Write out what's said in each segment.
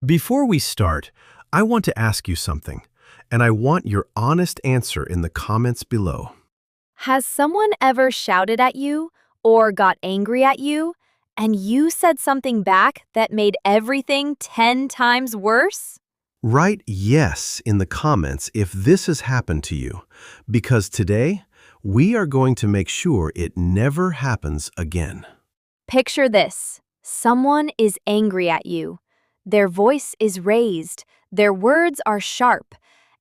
Before we start, I want to ask you something, and I want your honest answer in the comments below. Has someone ever shouted at you or got angry at you, and you said something back that made everything 10 times worse? Write yes in the comments if this has happened to you, because today we are going to make sure it never happens again. Picture this. Someone is angry at you. Their voice is raised, their words are sharp,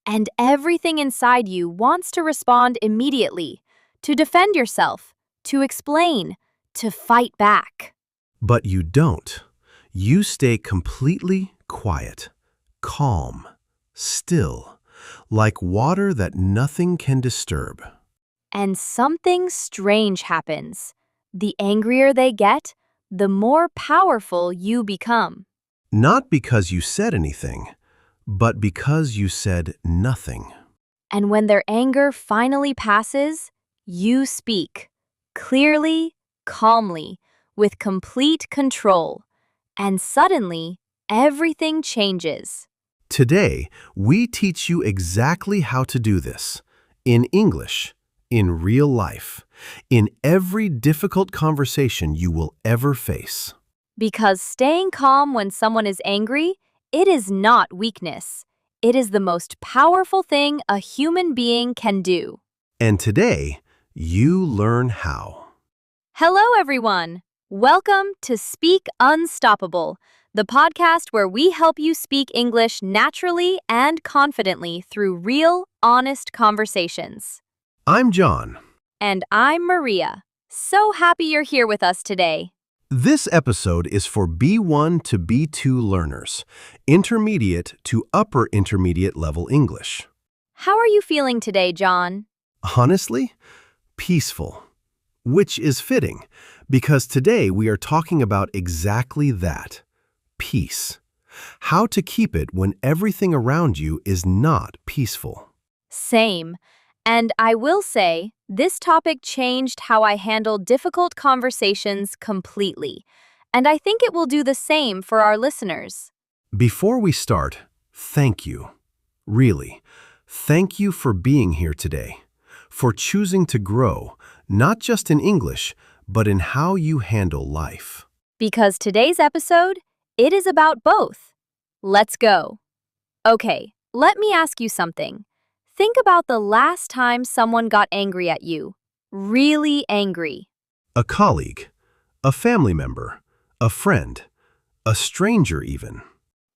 and everything inside you wants to respond immediately, to defend yourself, to explain, to fight back. But you don't. You stay completely quiet, calm, still, like water that nothing can disturb. And something strange happens. The angrier they get, the more powerful you become. Not because you said anything, but because you said nothing. And when their anger finally passes, you speak, clearly, calmly, with complete control. And suddenly, everything changes. Today, we teach you exactly how to do this, in English, in real life, in every difficult conversation you will ever face. Because staying calm when someone is angry, it is not weakness. It is the most powerful thing a human being can do. And today, you learn how. Hello, everyone. Welcome to Speak Unstoppable, the podcast where we help you speak English naturally and confidently through real, honest conversations. I'm John. And I'm Maria. So happy you're here with us today. This episode is for B1 to B2 learners, intermediate to upper intermediate level English. How are you feeling today, John? Honestly, peaceful, which is fitting, because today we are talking about exactly that, peace. How to keep it when everything around you is not peaceful. Same. And I will say, this topic changed how I handle difficult conversations completely. And I think it will do the same for our listeners. Before we start, thank you. Really, thank you for being here today, for choosing to grow, not just in English, but in how you handle life. Because today's episode, it is about both. Let's go. Okay, let me ask you something. Think about the last time someone got angry at you. Really angry. A colleague, a family member, a friend, a stranger even.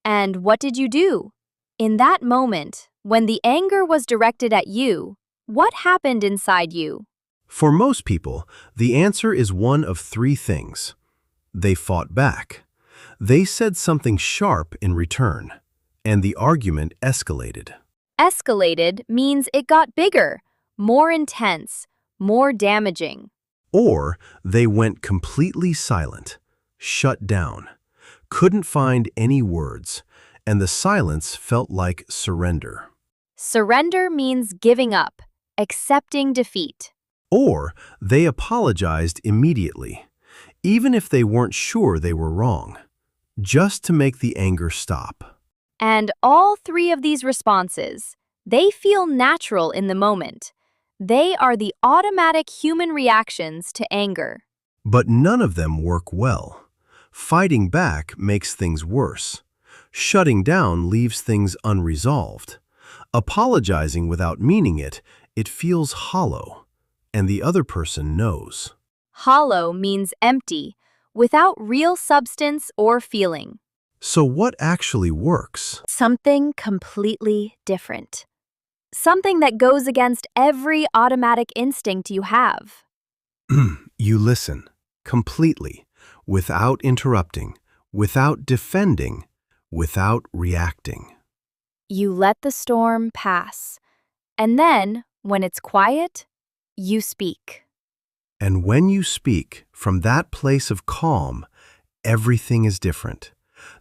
And what did you do? In that moment, when the anger was directed at you, what happened inside you? For most people, the answer is one of three things. They fought back. They said something sharp in return, and the argument escalated. Escalated means it got bigger, more intense, more damaging. Or they went completely silent, shut down, couldn't find any words, and the silence felt like surrender. Surrender means giving up, accepting defeat. Or they apologized immediately, even if they weren't sure they were wrong, just to make the anger stop. And all three of these responses, they feel natural in the moment. They are the automatic human reactions to anger. But none of them work well. Fighting back makes things worse. Shutting down leaves things unresolved. Apologizing without meaning it, it feels hollow, and the other person knows. Hollow means empty, without real substance or feeling. So what actually works? Something completely different. Something that goes against every automatic instinct you have. You listen, completely, without interrupting, without defending, without reacting. You let the storm pass. And then, when it's quiet, you speak. And when you speak from that place of calm, everything is different.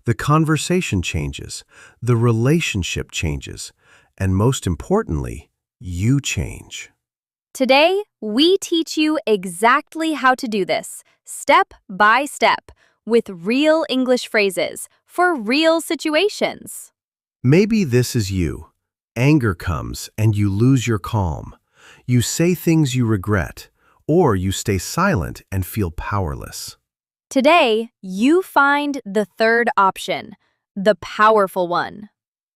The conversation changes, the relationship changes, and most importantly, you change. Today, we teach you exactly how to do this, step by step, with real English phrases for real situations. Maybe this is you. Anger comes and you lose your calm. You say things you regret, or you stay silent and feel powerless. Today, you find the third option, the powerful one.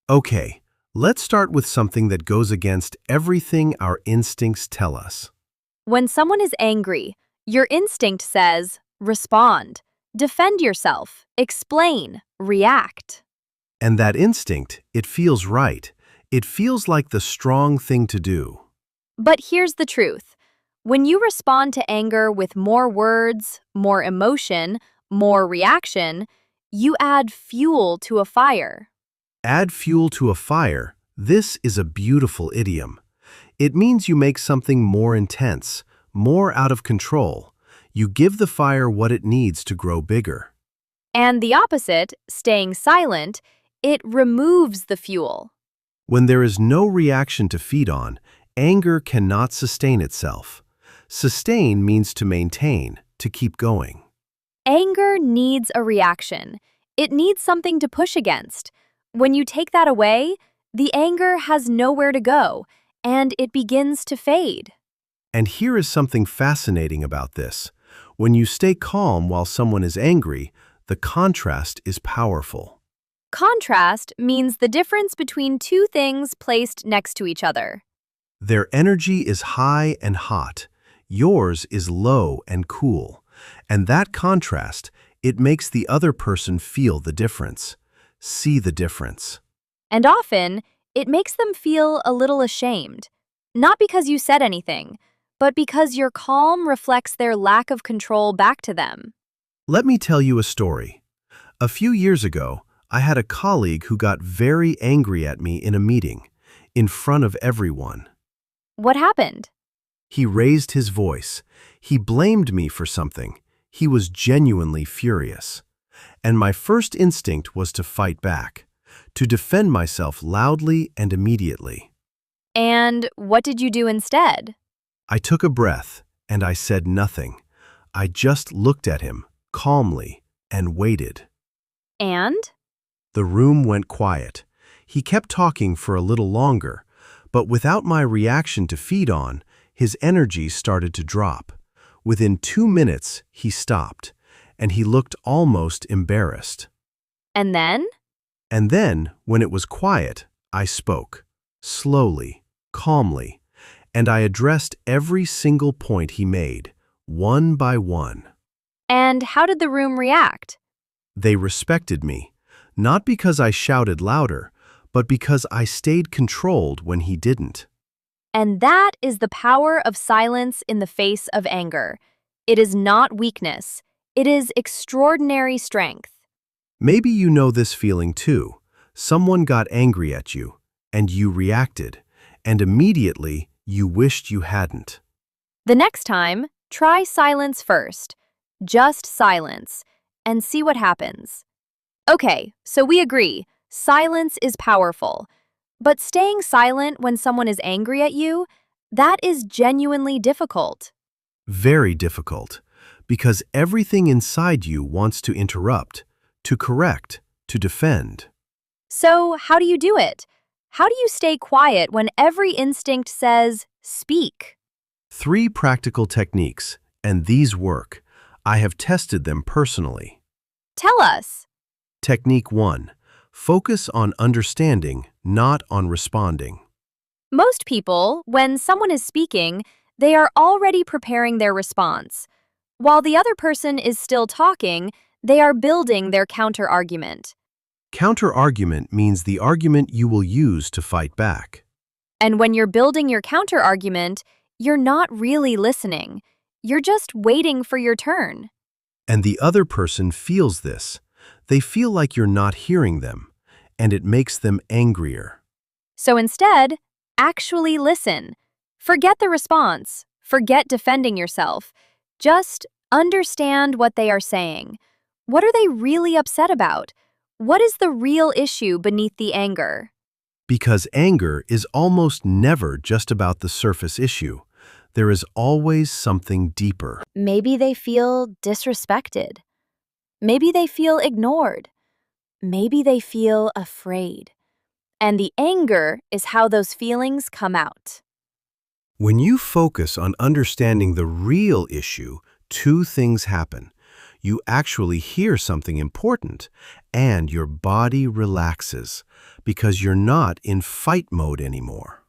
Okay, let's start with something that goes against everything our instincts tell us. When someone is angry, your instinct says, respond, defend yourself, explain, react. And that instinct, it feels right. It feels like the strong thing to do. But here's the truth. When you respond to anger with more words, more emotion, more reaction, you add fuel to a fire. Add fuel to a fire. This is a beautiful idiom. It means you make something more intense, more out of control. You give the fire what it needs to grow bigger. And the opposite, staying silent, it removes the fuel. When there is no reaction to feed on, anger cannot sustain itself. Sustain means to maintain, to keep going. Anger needs a reaction. It needs something to push against. When you take that away, the anger has nowhere to go, and it begins to fade. And here is something fascinating about this. When you stay calm while someone is angry, the contrast is powerful. Contrast means the difference between two things placed next to each other. Their energy is high and hot. Yours is low and cool. And that contrast, it makes the other person feel the difference, see the difference. And often, it makes them feel a little ashamed. Not because you said anything, but because your calm reflects their lack of control back to them. Let me tell you a story. A few years ago, I had a colleague who got very angry at me in a meeting, in front of everyone. What happened? He raised his voice. He blamed me for something. He was genuinely furious. And my first instinct was to fight back, to defend myself loudly and immediately. And what did you do instead? I took a breath, and I said nothing. I just looked at him, calmly, and waited. And? The room went quiet. He kept talking for a little longer, but without my reaction to feed on, his energy started to drop. Within 2 minutes, he stopped, and he looked almost embarrassed. And then? And then, when it was quiet, I spoke, slowly, calmly, and I addressed every single point he made, one by one. And how did the room react? They respected me, not because I shouted louder, but because I stayed controlled when he didn't. And that is the power of silence in the face of anger. It is not weakness. It is extraordinary strength. Maybe you know this feeling too. Someone got angry at you, and you reacted, and immediately you wished you hadn't. The next time, try silence first. Just silence, and see what happens. Okay, so we agree. Silence is powerful. But staying silent when someone is angry at you, that is genuinely difficult. Very difficult, because everything inside you wants to interrupt, to correct, to defend. So, how do you do it? How do you stay quiet when every instinct says, speak? 3 practical techniques, and these work. I have tested them personally. Tell us. Technique 1. Focus on understanding, not on responding. Most people, when someone is speaking, they are already preparing their response. While the other person is still talking, they are building their counter-argument. Counter-argument means the argument you will use to fight back. And when you're building your counter-argument, you're not really listening. You're just waiting for your turn. And the other person feels this. They feel like you're not hearing them, and it makes them angrier. So instead, actually listen. Forget the response. Forget defending yourself. Just understand what they are saying. What are they really upset about? What is the real issue beneath the anger? Because anger is almost never just about the surface issue. There is always something deeper. Maybe they feel disrespected. Maybe they feel ignored. Maybe they feel afraid. And the anger is how those feelings come out. When you focus on understanding the real issue, two things happen. You actually hear something important, and your body relaxes because you're not in fight mode anymore.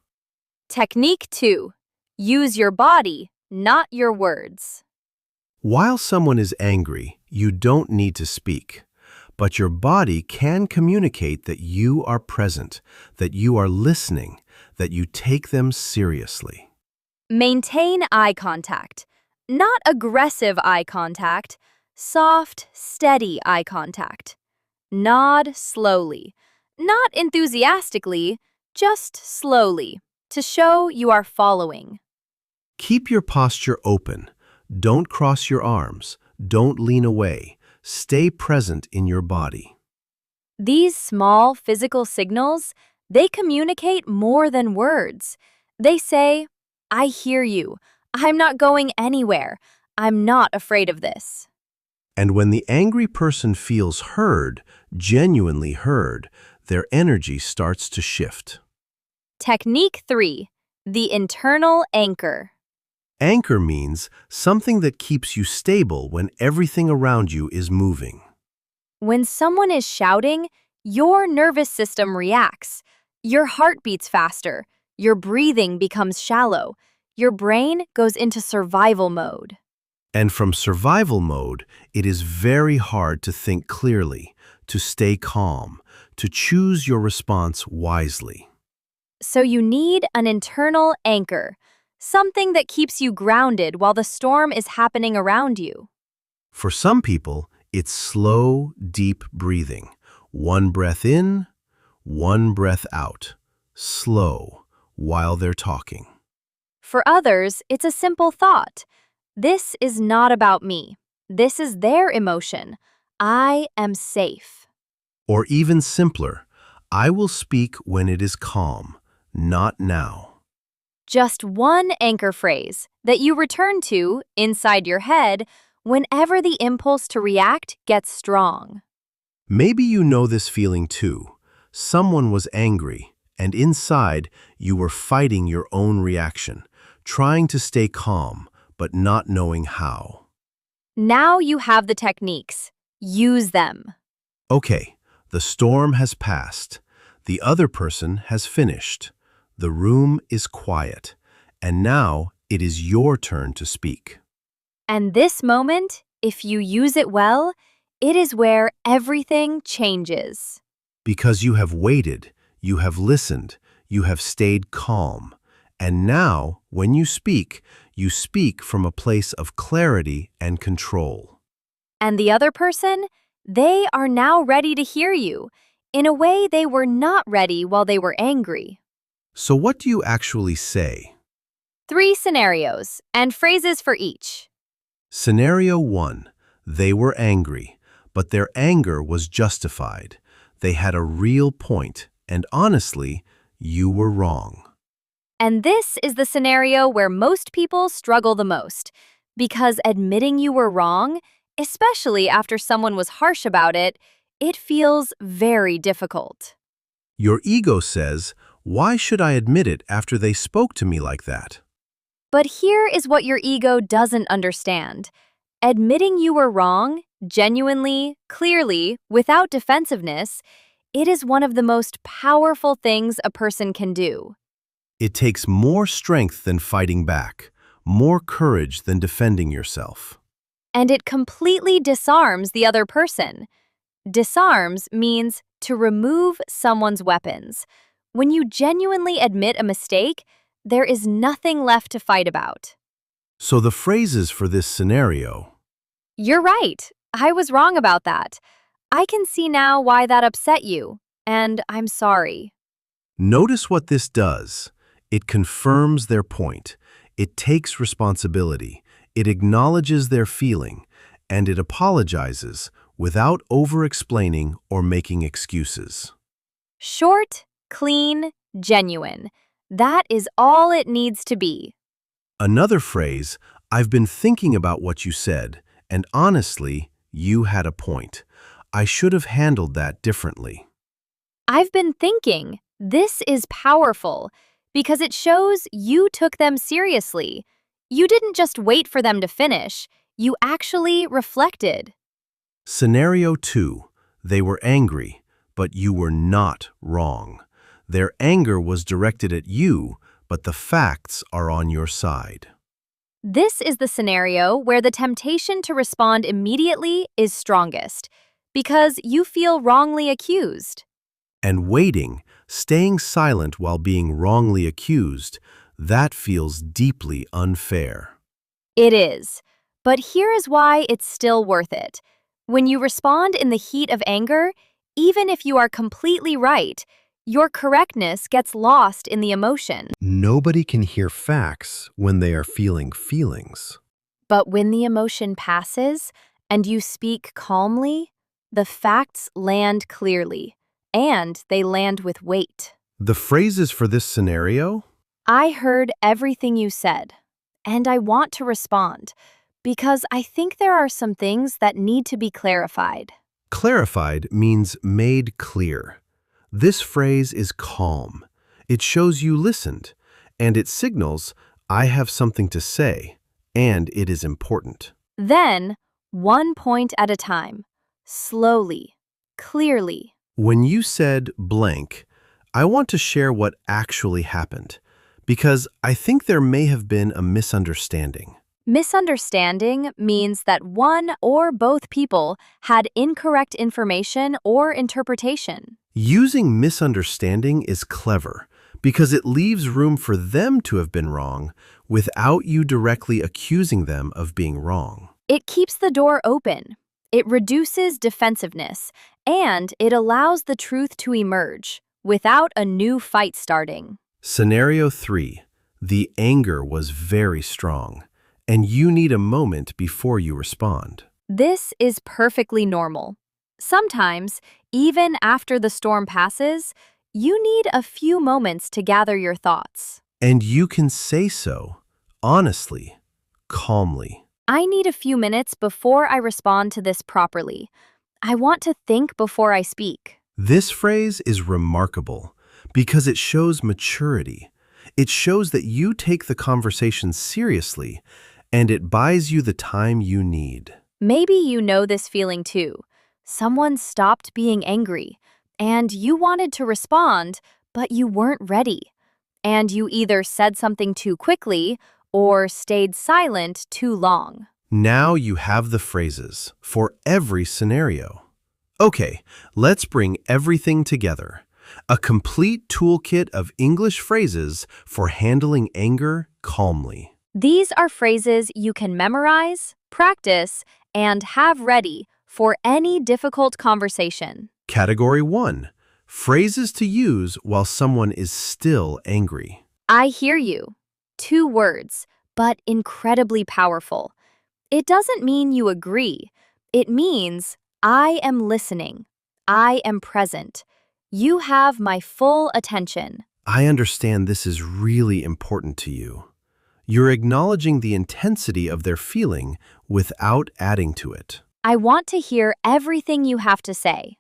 Technique 2. Use your body, not your words. While someone is angry, you don't need to speak, but your body can communicate that you are present, that you are listening, that you take them seriously. Maintain eye contact. Not aggressive eye contact, soft, steady eye contact. Nod slowly. Not enthusiastically, just slowly, to show you are following. Keep your posture open. Don't cross your arms. Don't lean away. Stay present in your body. These small physical signals, they communicate more than words. They say, I hear you. I'm not going anywhere. I'm not afraid of this. And when the angry person feels heard, genuinely heard, their energy starts to shift. Technique 3. The internal anchor. Anchor means something that keeps you stable when everything around you is moving. When someone is shouting, your nervous system reacts. Your heart beats faster. Your breathing becomes shallow. Your brain goes into survival mode. And from survival mode, it is very hard to think clearly, to stay calm, to choose your response wisely. So you need an internal anchor, something that keeps you grounded while the storm is happening around you. For some people, it's slow, deep breathing. One breath in, one breath out. Slow, while they're talking. For others, it's a simple thought. This is not about me. This is their emotion. I am safe. Or even simpler, I will speak when it is calm, not now. Just one anchor phrase that you return to inside your head whenever the impulse to react gets strong. Maybe you know this feeling too. Someone was angry, and inside you were fighting your own reaction, trying to stay calm, but not knowing how. Now you have the techniques. Use them. Okay, the storm has passed. The other person has finished. The room is quiet, and now it is your turn to speak. And this moment, if you use it well, it is where everything changes. Because you have waited, you have listened, you have stayed calm. And now, when you speak from a place of clarity and control. And the other person, they are now ready to hear you in a way they were not ready while they were angry. So what do you actually say? 3 scenarios and phrases for each. Scenario 1. They were angry, but their anger was justified. They had a real point, and honestly, you were wrong. And this is the scenario where most people struggle the most, because admitting you were wrong, especially after someone was harsh about it, it feels very difficult. Your ego says, why should I admit it after they spoke to me like that? But here is what your ego doesn't understand. Admitting you were wrong, genuinely, clearly, without defensiveness, it is one of the most powerful things a person can do. It takes more strength than fighting back, more courage than defending yourself. And it completely disarms the other person. Disarms means to remove someone's weapons. When you genuinely admit a mistake, there is nothing left to fight about. So the phrases for this scenario. You're right. I was wrong about that. I can see now why that upset you, and I'm sorry. Notice what this does. It confirms their point. It takes responsibility. It acknowledges their feeling, and it apologizes without over-explaining or making excuses. Short, clean, genuine. That is all it needs to be. Another phrase, I've been thinking about what you said, and honestly, you had a point. I should have handled that differently. I've been thinking, this is powerful because it shows you took them seriously. You didn't just wait for them to finish, you actually reflected. Scenario 2. They were angry, but you were not wrong. Their anger was directed at you, but the facts are on your side. This is the scenario where the temptation to respond immediately is strongest because you feel wrongly accused. And waiting, staying silent while being wrongly accused, that feels deeply unfair. It is. But here is why it's still worth it. When you respond in the heat of anger, even if you are completely right, your correctness gets lost in the emotion. Nobody can hear facts when they are feeling feelings. But when the emotion passes and you speak calmly, the facts land clearly, and they land with weight. The phrases for this scenario? I heard everything you said, and I want to respond because I think there are some things that need to be clarified. Clarified means made clear. This phrase is calm. It shows you listened, and it signals, I have something to say, and it is important. Then, one point at a time, slowly, clearly. When you said blank, I want to share what actually happened, because I think there may have been a misunderstanding. Misunderstanding means that one or both people had incorrect information or interpretation. Using misunderstanding is clever because it leaves room for them to have been wrong without you directly accusing them of being wrong. It keeps the door open. It reduces defensiveness, and it allows the truth to emerge without a new fight starting. Scenario 3. The anger was very strong, and you need a moment before you respond. This is perfectly normal. Sometimes, even after the storm passes, you need a few moments to gather your thoughts. And you can say so, honestly, calmly. I need a few minutes before I respond to this properly. I want to think before I speak. This phrase is remarkable because it shows maturity. It shows that you take the conversation seriously, and it buys you the time you need. Maybe you know this feeling too. Someone stopped being angry, and you wanted to respond, but you weren't ready. And you either said something too quickly or stayed silent too long. Now you have the phrases for every scenario. Okay, let's bring everything together. A complete toolkit of English phrases for handling anger calmly. These are phrases you can memorize, practice, and have ready for any difficult conversation. Category 1. Phrases to use while someone is still angry. I hear you. 2 words, but incredibly powerful. It doesn't mean you agree. It means, I am listening. I am present. You have my full attention. I understand this is really important to you. You're acknowledging the intensity of their feeling without adding to it. I want to hear everything you have to say.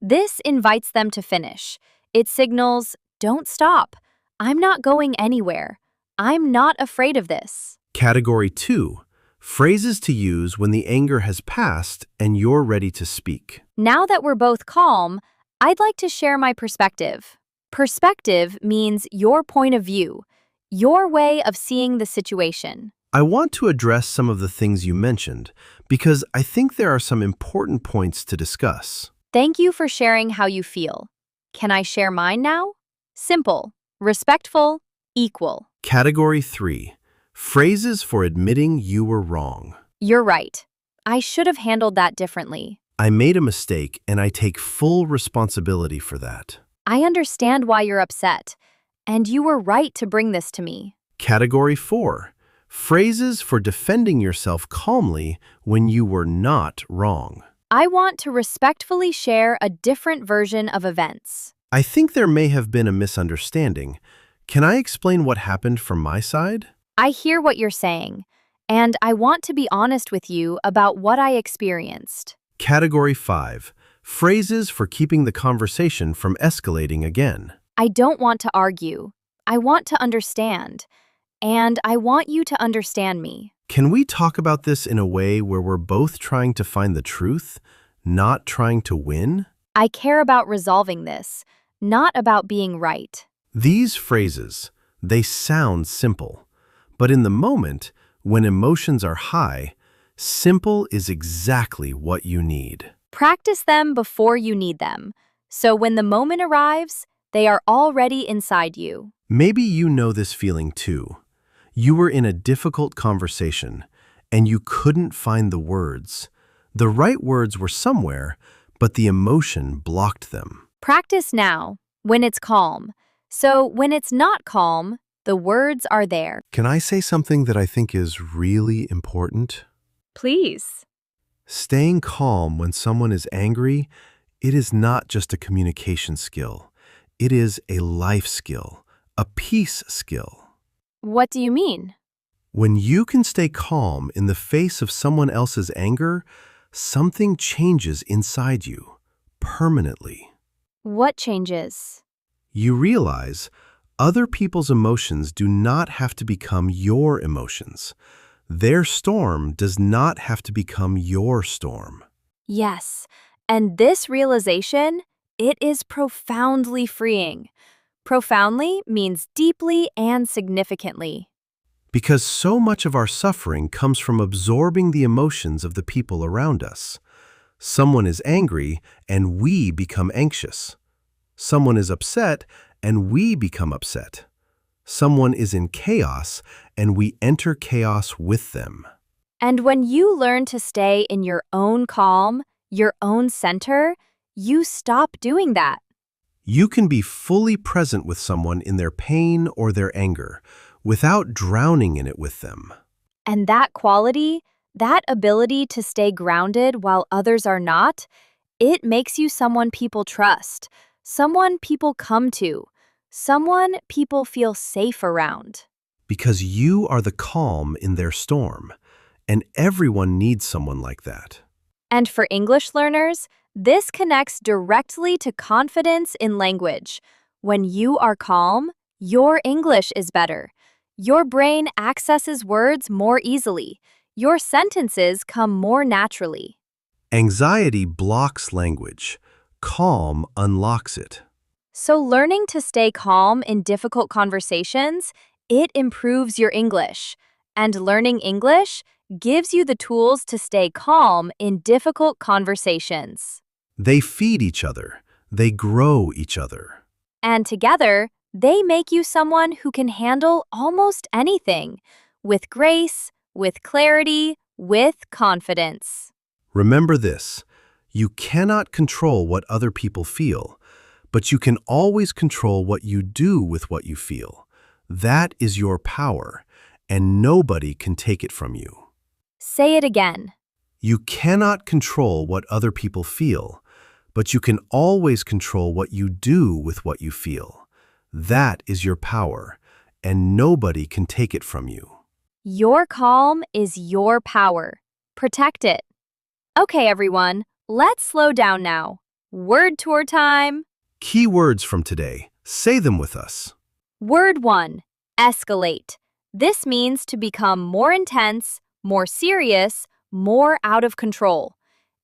This invites them to finish. It signals, don't stop. I'm not going anywhere. I'm not afraid of this. Category 2. Phrases to use when the anger has passed and you're ready to speak. Now that we're both calm, I'd like to share my perspective. Perspective means your point of view, your way of seeing the situation. I want to address some of the things you mentioned because I think there are some important points to discuss. Thank you for sharing how you feel. Can I share mine now? Simple, respectful, equal. Category 3. Phrases for admitting you were wrong. You're right. I should have handled that differently. I made a mistake and I take full responsibility for that. I understand why you're upset, and you were right to bring this to me. Category 4. Phrases for defending yourself calmly when you were not wrong. I want to respectfully share a different version of events. I think there may have been a misunderstanding. Can I explain what happened from my side? I hear what you're saying, and I want to be honest with you about what I experienced. Category 5. Phrases for keeping the conversation from escalating again. I don't want to argue. I want to understand. And I want you to understand me. Can we talk about this in a way where we're both trying to find the truth, not trying to win? I care about resolving this, not about being right. These phrases, they sound simple, but in the moment, when emotions are high, simple is exactly what you need. Practice them before you need them, so when the moment arrives, they are already inside you. Maybe you know this feeling too. You were in a difficult conversation, and you couldn't find the words. The right words were somewhere, but the emotion blocked them. Practice now, when it's calm. So when it's not calm, the words are there. Can I say something that I think is really important? Please. Staying calm when someone is angry, it is not just a communication skill. It is a life skill, a peace skill. What do you mean? When you can stay calm in the face of someone else's anger, something changes inside you, permanently. What changes? You realize other people's emotions do not have to become your emotions. Their storm does not have to become your storm. Yes, and this realization, it is profoundly freeing. Profoundly means deeply and significantly. Because so much of our suffering comes from absorbing the emotions of the people around us. Someone is angry, and we become anxious. Someone is upset, and we become upset. Someone is in chaos, and we enter chaos with them. And when you learn to stay in your own calm, your own center, you stop doing that. You can be fully present with someone in their pain or their anger, without drowning in it with them. And that quality, that ability to stay grounded while others are not, it makes you someone people trust, someone people come to, someone people feel safe around. Because you are the calm in their storm, and everyone needs someone like that. And for English learners, this connects directly to confidence in language. When you are calm, your English is better. Your brain accesses words more easily. Your sentences come more naturally. Anxiety blocks language. Calm unlocks it. So learning to stay calm in difficult conversations, it improves your English. And learning English gives you the tools to stay calm in difficult conversations. They feed each other. They grow each other. And together, they make you someone who can handle almost anything with grace, with clarity, with confidence. Remember this, you cannot control what other people feel, but you can always control what you do with what you feel. That is your power, and nobody can take it from you. Say it again. You cannot control what other people feel, but you can always control what you do with what you feel. That is your power, and nobody can take it from you. Your calm is your power. Protect it. Okay, everyone, let's slow down now. Word tour time. Key words from today. Say them with us. Word 1, escalate. This means to become more intense, more serious, more out of control.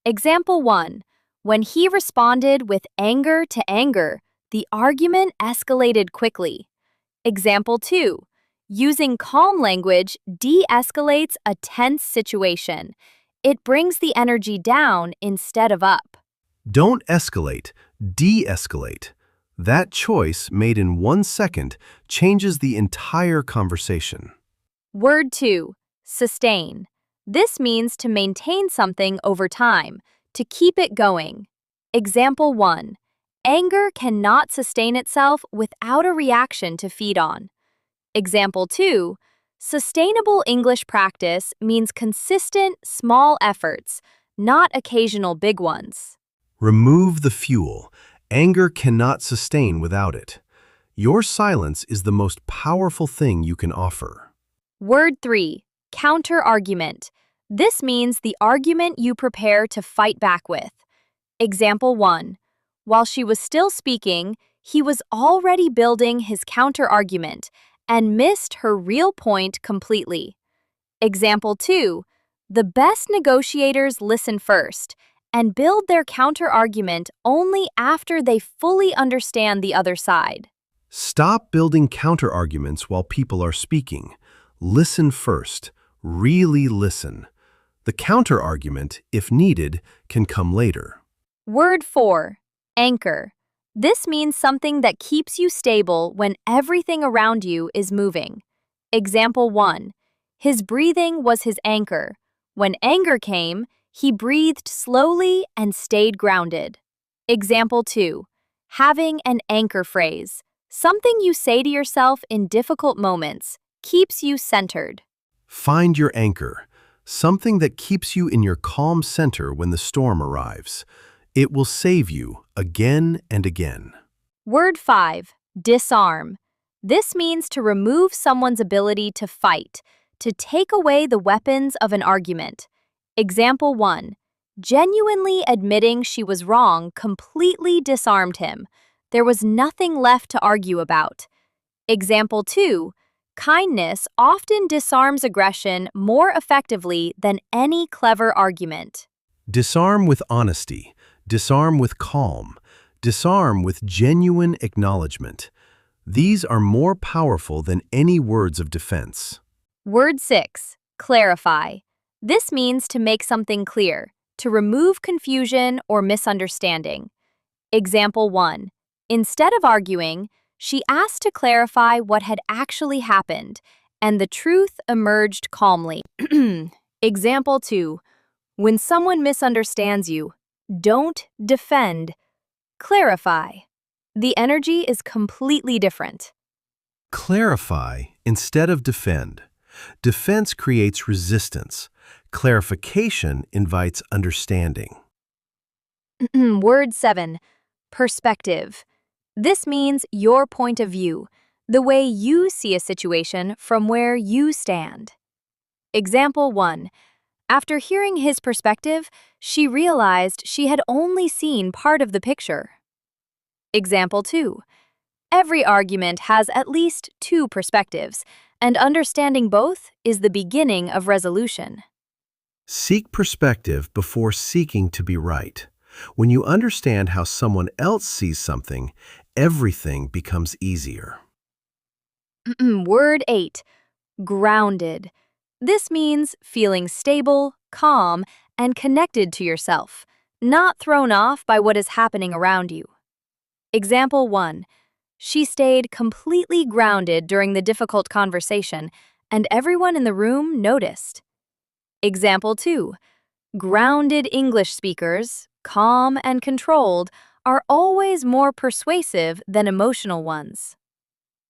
Example 1, when he responded with anger to anger, the argument escalated quickly. Example 2, using calm language de-escalates a tense situation. It brings the energy down instead of up. Don't escalate, de-escalate. That choice, made in 1 second, changes the entire conversation. Word 2, sustain. This means to maintain something over time, to keep it going. Example 1, anger cannot sustain itself without a reaction to feed on. Example 2, sustainable English practice means consistent, small efforts, not occasional big ones. Remove the fuel. Anger cannot sustain without it. Your silence is the most powerful thing you can offer. Word 3, Counter-argument. This means the argument you prepare to fight back with. Example 1. While she was still speaking, he was already building his counter-argument and missed her real point completely. Example 2. The best negotiators listen first and build their counter-argument only after they fully understand the other side. Stop building counter-arguments while people are speaking. Listen first. Really listen. The counter-argument, if needed, can come later. Word 4. Anchor. This means something that keeps you stable when everything around you is moving. Example 1. His breathing was his anchor. When anger came, he breathed slowly and stayed grounded. Example 2. Having an anchor phrase. Something you say to yourself in difficult moments keeps you centered. Find your anchor, something that keeps you in your calm center when the storm arrives. It will save you again and again. Word 5. Disarm. This means to remove someone's ability to fight, to take away the weapons of an argument. Example 1. Genuinely admitting she was wrong completely disarmed him. There was nothing left to argue about. Example 2. Kindness often disarms aggression more effectively than any clever argument. Disarm with honesty. Disarm with calm. Disarm with genuine acknowledgement. These are more powerful than any words of defense. Word 6. Clarify. This means to make something clear, to remove confusion or misunderstanding. Example 1. Instead of arguing, she asked to clarify what had actually happened, and the truth emerged calmly. Example 2. When someone misunderstands you, don't defend, clarify. The energy is completely different. Clarify instead of defend. Defense creates resistance. Clarification invites understanding. Word 7. Perspective. This means your point of view, the way you see a situation from where you stand. Example 1. After hearing his perspective, she realized she had only seen part of the picture. Example 2. Every argument has at least two perspectives, and understanding both is the beginning of resolution. Seek perspective before seeking to be right. When you understand how someone else sees something, everything becomes easier. Word 8. Grounded. This means feeling stable, calm, and connected to yourself, not thrown off by what is happening around you. Example 1. She stayed completely grounded during the difficult conversation, and everyone in the room noticed. Example 2. Grounded English speakers, calm and controlled, are always more persuasive than emotional ones.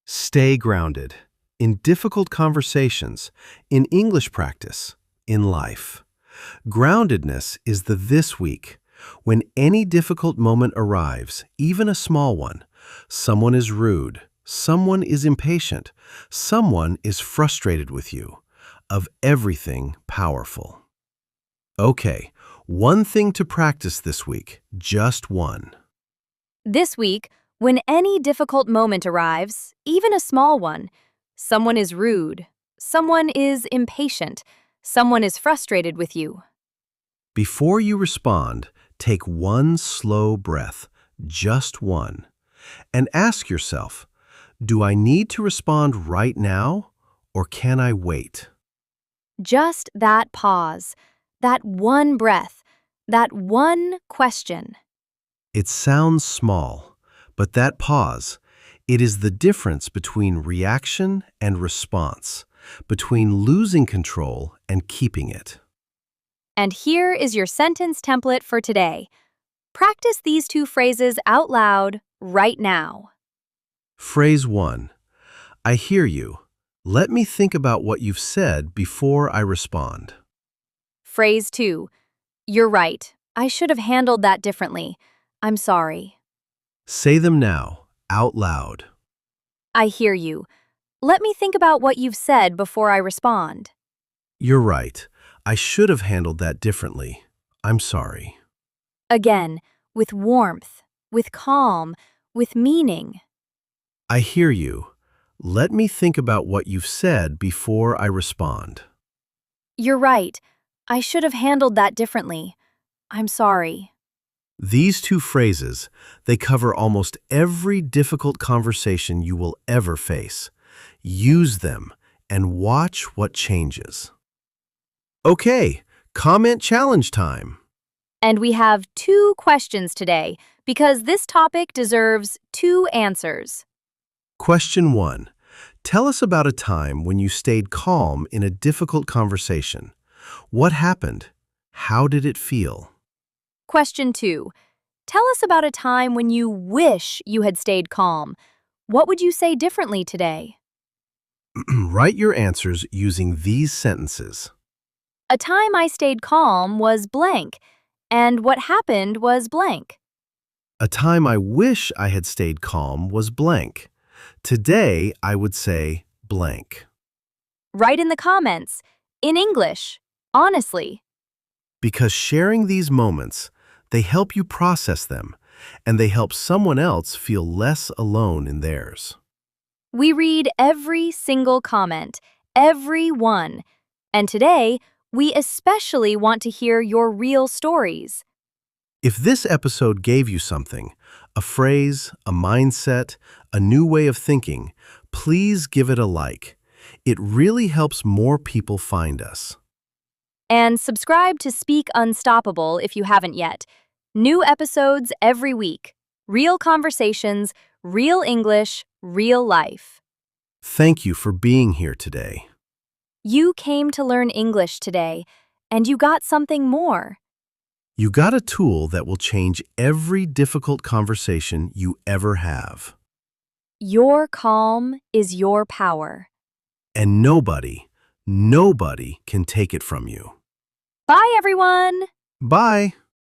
Stay grounded. In difficult conversations, in English practice, in life. Groundedness is the this week. When any difficult moment arrives, even a small one, someone is rude, someone is impatient, someone is frustrated with you, of everything powerful. Okay, one thing to practice this week, just one. This week, when any difficult moment arrives, even a small one, someone is rude, someone is impatient, someone is frustrated with you. Before you respond, take one slow breath, just one, and ask yourself, do I need to respond right now, or can I wait? Just that pause, that one breath, that one question. It sounds small, but that pause, it is the difference between reaction and response, between losing control and keeping it. And here is your sentence template for today. Practice these two phrases out loud right now. Phrase 1. I hear you. Let me think about what you've said before I respond. Phrase 2. You're right. I should have handled that differently. I'm sorry. Say them now, out loud. I hear you. Let me think about what you've said before I respond. You're right. I should have handled that differently. I'm sorry. Again, with warmth, with calm, with meaning. I hear you. Let me think about what you've said before I respond. You're right. I should have handled that differently. I'm sorry. These two phrases, they cover almost every difficult conversation you will ever face. Use them and watch what changes. Okay, comment challenge time. And we have 2 questions today because this topic deserves 2 answers. Question 1. Tell us about a time when you stayed calm in a difficult conversation. What happened? How did it feel? Question 2. Tell us about a time when you wish you had stayed calm. What would you say differently today? Write your answers using these sentences. A time I stayed calm was blank, and what happened was blank. A time I wish I had stayed calm was blank. Today, I would say blank. Write in the comments, in English, honestly. Because sharing these moments, they help you process them, and they help someone else feel less alone in theirs. We read every single comment, every one. And today, we especially want to hear your real stories. If this episode gave you something, a phrase, a mindset, a new way of thinking, please give it a like. It really helps more people find us. And subscribe to Speak Unstoppable if you haven't yet. New episodes every week. Real conversations, real English, real life. Thank you for being here today. You came to learn English today, and you got something more. You got a tool that will change every difficult conversation you ever have. Your calm is your power. And nobody can take it from you. Bye, everyone! Bye.